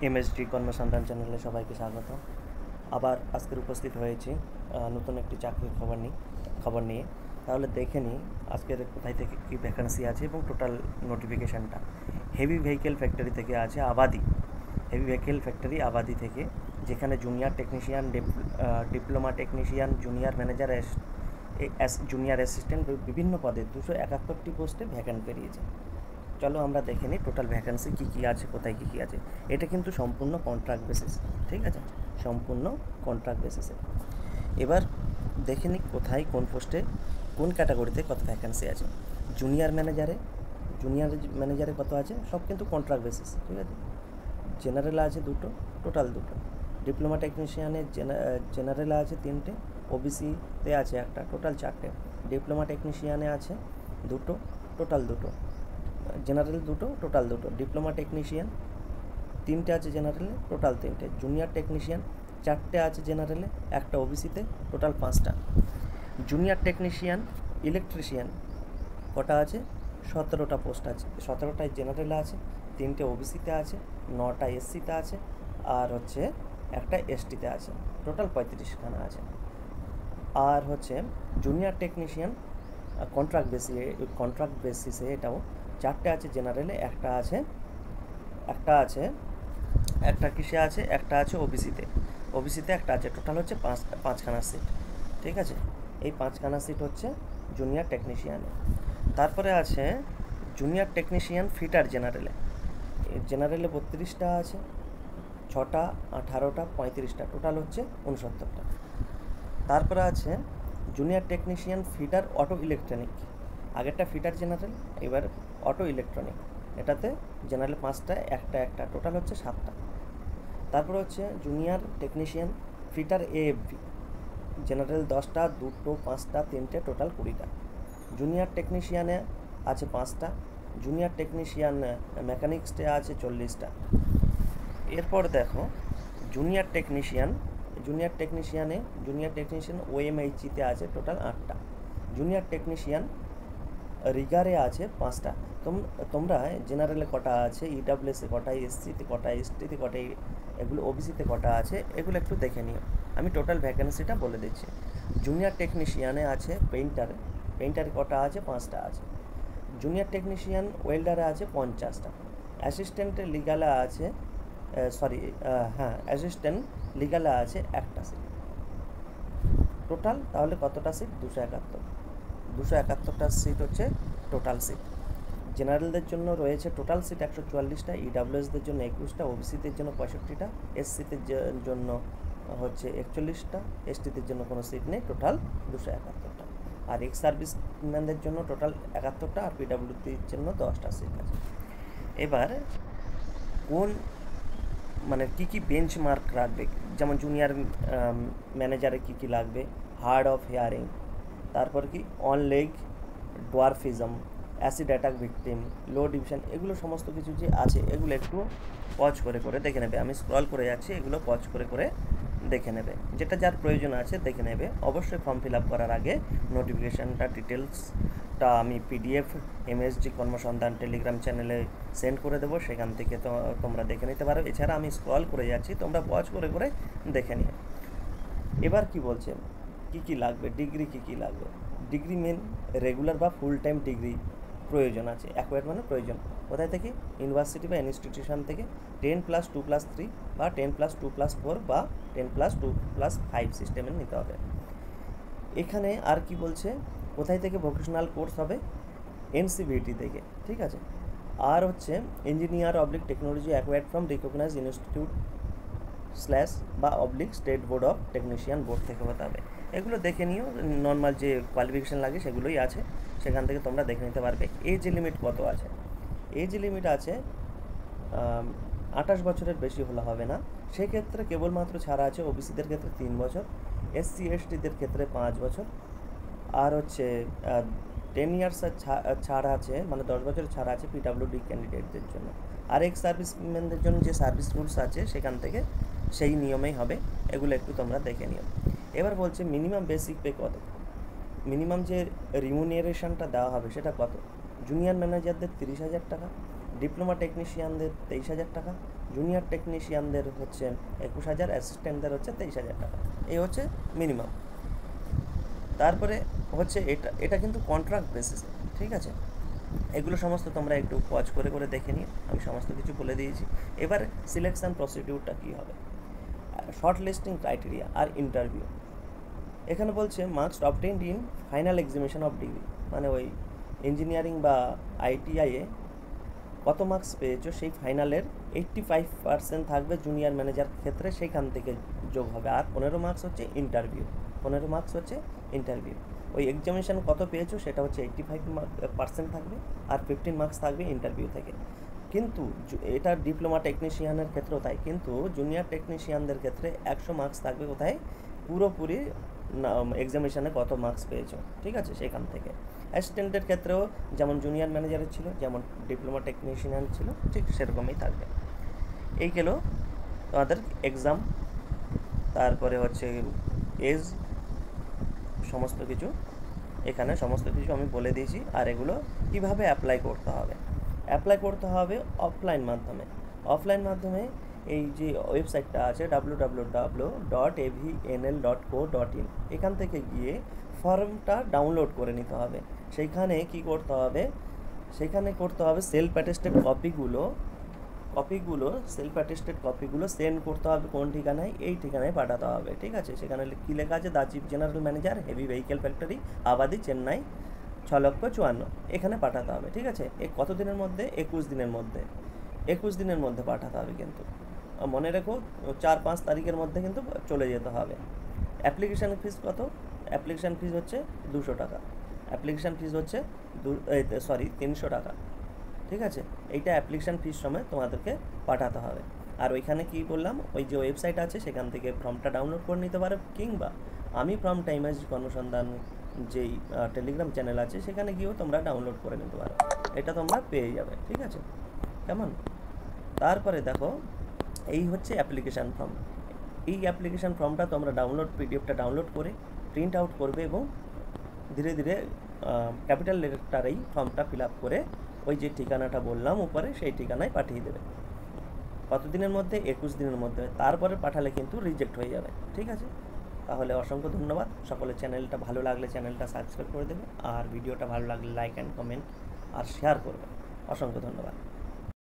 MSD কর্মসন্ধান চ্যানেলে সবাইকে স্বাগত। আবার আজকের উপস্থিত হয়েছি নতুন একটি চাকরির খবর নিয়ে। তাহলে দেখে নিই আজকের কোথায় থেকে কী ভ্যাকান্সি আছে এবং টোটাল নোটিফিকেশানটা। হেভি ভেহিকেল ফ্যাক্টরি থেকে আছে হেভি ভেহিকেল ফ্যাক্টরি আবাদি থেকে, যেখানে junior technician, diploma technician, junior manager, junior assistant বিভিন্ন পদে 271টি পোস্টে ভ্যাকান্ট বেরিয়েছে। চলো আমরা দেখে নিই টোটাল ভ্যাকান্সি কী কী আছে, কোথায় কী কী আছে। এটা কিন্তু সম্পূর্ণ কন্ট্রাক্ট বেসিস, ঠিক আছে, সম্পূর্ণ কন্ট্রাক্ট বেসিসে। এবার দেখে নিই কোথায় কোন পোস্টে কোন ক্যাটাগরিতে কত ভ্যাকান্সি আছে। জুনিয়র ম্যানেজারে কত আছে, সব কিন্তু কন্ট্রাক্ট বেসিস, ঠিক আছে। জেনারেল আছে টোটাল দুটো। ডিপ্লোমা টেকনিশিয়ানে জেনারেল আছে 3টে, ওবিসিতে আছে একটা, টোটাল 4টে। ডিপ্লোমা টেকনিশিয়ানে আছে টোটাল দুটো। জেনারেল টোটাল দুটো। ডিপ্লোমা টেকনিশিয়ান 3টে আছে জেনারেলে, টোটাল 3টে। জুনিয়র টেকনিশিয়ান 4টে আছে জেনারেলে, একটা ওবিসিতে, টোটাল 5টা। জুনিয়র টেকনিশিয়ান ইলেকট্রিশিয়ান কটা আছে, 17টা পোস্ট আছে। 17টায় জেনারেলে আছে, 3টে ওবিসিতে আছে, 9টা এসসিতে আছে, আর একটা এসটিতে আছে, টোটাল 35খানা আছে। আর জুনিয়র টেকনিশিয়ান কন্ট্রাক্ট বেসিসে এটাও 4টে আছে জেনারেলে, একটা কিসে আছে, একটা আছে ওবিসিতে একটা আছে, টোটাল 5খানা সিট, ঠিক আছে। এই 5খানা সিট জুনিয়র টেকনিশিয়ানে। তারপরে আছে জুনিয়র টেকনিশিয়ান ফিটার জেনারেলে 32টা আছে, 6টা, 18টা, 35টা, টোটাল 69টা। তারপরে আছে junior technician fitter auto electronic, আগেরটা ফিটার জেনারেল, এবার অটো ইলেকট্রনিক, এটাতে জেনারেল 5টা, একটা, টোটাল 7টা। তারপরে junior technician fitter AFV, general 10টা, 2টো, 5টা, 3টে, টোটাল 20টা। জুনিয়র টেকনিশিয়ানে আছে 5টা। জুনিয়র টেকনিশিয়ান মেকানিক্সে আছে 40টা। এরপর দেখো জুনিয়র টেকনিশিয়ান ওএমএইচিতে আছে টোটাল 8টা। জুনিয়র টেকনিশিয়ান রিগারে আছে 5টা। তোমরা জেনারেলে কটা আছে, ইডাব্লিউএসে কটা, এসসিতে কটা, এসটিতে কটা, এগুলো ওবিসিতে কটা আছে, এগুলো একটু দেখে নিও। আমি টোটাল ভ্যাকেন্সিটা বলে দিচ্ছি। জুনিয়র টেকনিশিয়ানে আছে পেইন্টারে কটা আছে, 5টা আছে। জুনিয়র টেকনিশিয়ান ওয়েল্ডারে আছে 50টা। অ্যাসিস্ট্যান্ট লিগালে আছে অ্যাসিস্ট্যান্ট লিগালে আছে একটা সিট। টোটাল তাহলে কতটা সিট, 271টা সিট টোটাল সিট। জেনারেলদের জন্য রয়েছে টোটাল সিট 144টা, ইডাব্লিউএসদের জন্য 21টা, ওবিসিদের জন্য 65টা, এসসিতে জন্য 41টা, এসটিদের জন্য কোনো সিট নেই, টোটাল 271টা। আর এক্স সার্ভিসম্যানদের জন্য টোটাল 71টা, আর পিডাব্লিউডির জন্য 10টা সিট আছে। এবার কী কী বেঞ্চ মার্ক রাখবে, যেমন জুনিয়র ম্যানেজারে কী লাগবে, হার্ড অফ হিয়ারিং, তারপর on leg dwarfism, acid attack victim, low division, এগুলো সমস্ত কিছু যে আছে এগুলো একটু পজ করে দেখে নেবে। আমি স্ক্রল করে যাচ্ছি, এগুলো পজ করে দেখে নেবে, যেটা যার প্রয়োজন আছে দেখে নেবে। অবশ্যই ফর্ম ফিল আপ করার আগে নোটিফিকেশানটা ডিটেলসটা আমি পিডিএফ এমএসডি কর্মসন্ধান টেলিগ্রাম চ্যানেলে সেন্ড করে দেবো, সেখান থেকে তোমরা দেখে নিতে পারো। এছাড়া আমি স্ক্রল করে যাচ্ছি, তোমরা পজ করে দেখে নিও। এবার কি বলছে, কী লাগবে, ডিগ্রি কী লাগবে। ডিগ্রি মেন রেগুলার বা ফুল টাইম ডিগ্রি প্রয়োজন আছে, অ্যাকোয়ার্ড মানে প্রয়োজন। কোথায় থেকে, ইউনিভার্সিটি বা ইনস্টিটিউশন থেকে 10+2+3 বা 10+2+4 বা 10+2+5 সিস্টেমের নিতে হবে। এখানে আর কি বলছে, কোথায় থেকে ভোকেশনাল কোর্স হবে, এনসিভিটি থেকে, ঠিক আছে। আর engineer oblique technology acquired from recognize institute বা state board of technician board থেকে হতে হবে। এগুলো দেখে নিও, নর্মাল যে কোয়ালিফিকেশান লাগে সেগুলোই আছে, সেখান থেকে তোমরা দেখে নিতে পারবে। এজ লিমিট কত আছে, এজ লিমিট আছে 28 বছরের বেশি হলে হবে না, সেক্ষেত্রে কেবলমাত্র ছাড়া আছে ওবিসিদের ক্ষেত্রে 3 বছর, এসসি এসটিদের ক্ষেত্রে 5 বছর, আর 10 ইয়ার্সের ছাড় আছে, মানে 10 বছরের ছাড় আছে পিডাব্লিউডি ক্যান্ডিডেটদের জন্য। আর এক্স সার্ভিসম্যানদের জন্য যে সার্ভিস রুলস আছে সেখান থেকে সেই নিয়মেই হবে, এগুলো একটু তোমরা দেখে নিও। এবার বলছে মিনিমাম বেসিক পে কত, মিনিমাম যে রিমুনিয়ারেশনটা দেওয়া হবে সেটা কত। জুনিয়র ম্যানেজারদের 30,000 টাকা, ডিপ্লোমা টেকনিশিয়ানদের 23,000 টাকা, জুনিয়র টেকনিশিয়ানদের হচ্ছে 21,000, অ্যাসিস্ট্যান্টদের হচ্ছে 23,000 টাকা। এই হচ্ছে মিনিমাম। তারপরে হচ্ছে এটা কিন্তু কন্ট্রাক্ট বেসিসে, ঠিক আছে। এগুলো সমস্ত তোমরা একটু ওয়াচ করে করে দেখে নিও, আমি সমস্ত কিছু বলে দিয়েছি। এবার সিলেকশান প্রসিডিউরটা কী হবে, শর্ট লিস্টিং ক্রাইটেরিয়া আর ইন্টারভিউ। এখানে বলছে marks obtained in final examination of degree, মানে ওই ইঞ্জিনিয়ারিং বা আইটিআইয়ে কত মার্কস পেয়েছো সেই ফাইনালের 85% থাকবে জুনিয়র ম্যানেজার ক্ষেত্রে, সেইখান থেকে যোগ হবে। আর 15 মার্কস হচ্ছে ইন্টারভিউ, 15 মার্কস হচ্ছে ইন্টারভিউ। ওই এক্সামিনেশন কত পেয়েছো সেটা হচ্ছে 85% থাকবে, আর 15 মার্কস থাকবে ইন্টারভিউ থেকে। কিন্তু এটা ডিপ্লোমা টেকনিশিয়ানের ক্ষেত্রেও তাই, কিন্তু জুনিয়র টেকনিশিয়ানদের ক্ষেত্রে 100 মার্কস থাকবে কোথায়, পুরোপুরি এক্সামিনেশানে কত মার্কস পেয়েছো, ঠিক আছে, সেখান থেকে। অ্যাসিস্ট্যান্টের ক্ষেত্রেও যেমন জুনিয়র ম্যানেজারের ছিল, যেমন ডিপ্লোমা টেকনিশিয়ান ছিল, ঠিক সেরকমই থাকবে। এই গেল তোমাদের এক্সাম, তারপরে হচ্ছে এজ, সমস্ত কিছু এখানে সমস্ত কিছু আমি বলে দিয়েছি। আর এগুলো কিভাবে অ্যাপ্লাই করতে হবে, অ্যাপ্লাই করতে হবে অফলাইন মাধ্যমে। অফলাইন মাধ্যমে এই যে ওয়েবসাইটটা আছে www.avnl.co.in, এখান থেকে গিয়ে ফর্মটা ডাউনলোড করে নিতে হবে। সেইখানে কি করতে হবে, সেখানে করতে হবে সেলফ অ্যাটেস্টেড কপিগুলো সেলফ অ্যাটেস্টেড কপিগুলো সেন্ড করতে হবে কোন ঠিকানায়, এই ঠিকানায় পাঠাতে হবে, ঠিক আছে। সেখানে কী লেখা আছে, the chief general manager, heavy vehicle factory, আবাদি, চেন্নাই 6,54,000, এখানে পাঠাতে হবে, ঠিক আছে। কত দিনের মধ্যে, 21 দিনের মধ্যে, 21 দিনের মধ্যে পাঠাতে হবে। কিন্তু মনে রেখো 4-5 তারিখের মধ্যে কিন্তু চলে যেতে হবে। অ্যাপ্লিকেশান ফিস কত, অ্যাপ্লিকেশান ফিস হচ্ছে 200 টাকা, অ্যাপ্লিকেশান ফিস হচ্ছে 300 টাকা, ঠিক আছে। এইটা অ্যাপ্লিকেশান ফিস সময় তোমাদেরকে পাঠাতে হবে। আর ওইখানে কি বললাম, ওই যে ওয়েবসাইট আছে সেখান থেকে ফর্মটা ডাউনলোড করে নিতে পারো, কিংবা আমি ফ্রম টাইমার্স কর্মসন্ধান যেই টেলিগ্রাম চ্যানেল আছে সেখানে গিয়েও তোমরা ডাউনলোড করে নিতে পারো, এটা তোমরা পেয়ে যাবে, ঠিক আছে, কেমন। তারপরে দেখো, এই হচ্ছে অ্যাপ্লিকেশান ফর্ম। এই অ্যাপ্লিকেশান ফর্মটা তোমরা পিডিএফটা ডাউনলোড করে প্রিন্ট আউট করবে এবং ধীরে ধীরে ক্যাপিটাল লেটারেই ফর্মটা ফিল আপ করে ওই যে ঠিকানাটা বললাম উপরে সেই ঠিকানায় পাঠিয়ে দেবে। কতদিনের মধ্যে, 21 দিনের মধ্যে। তারপরে পাঠালে কিন্তু রিজেক্ট হয়ে যাবে, ঠিক আছে। তাহলে অসংখ্য ধন্যবাদ সকলে। চ্যানেলটা ভালো লাগলে চ্যানেলটা সাবস্ক্রাইব করে দেবে, আর ভিডিওটা ভালো লাগলে লাইক অ্যান্ড কমেন্ট আর শেয়ার করবে। অসংখ্য ধন্যবাদ।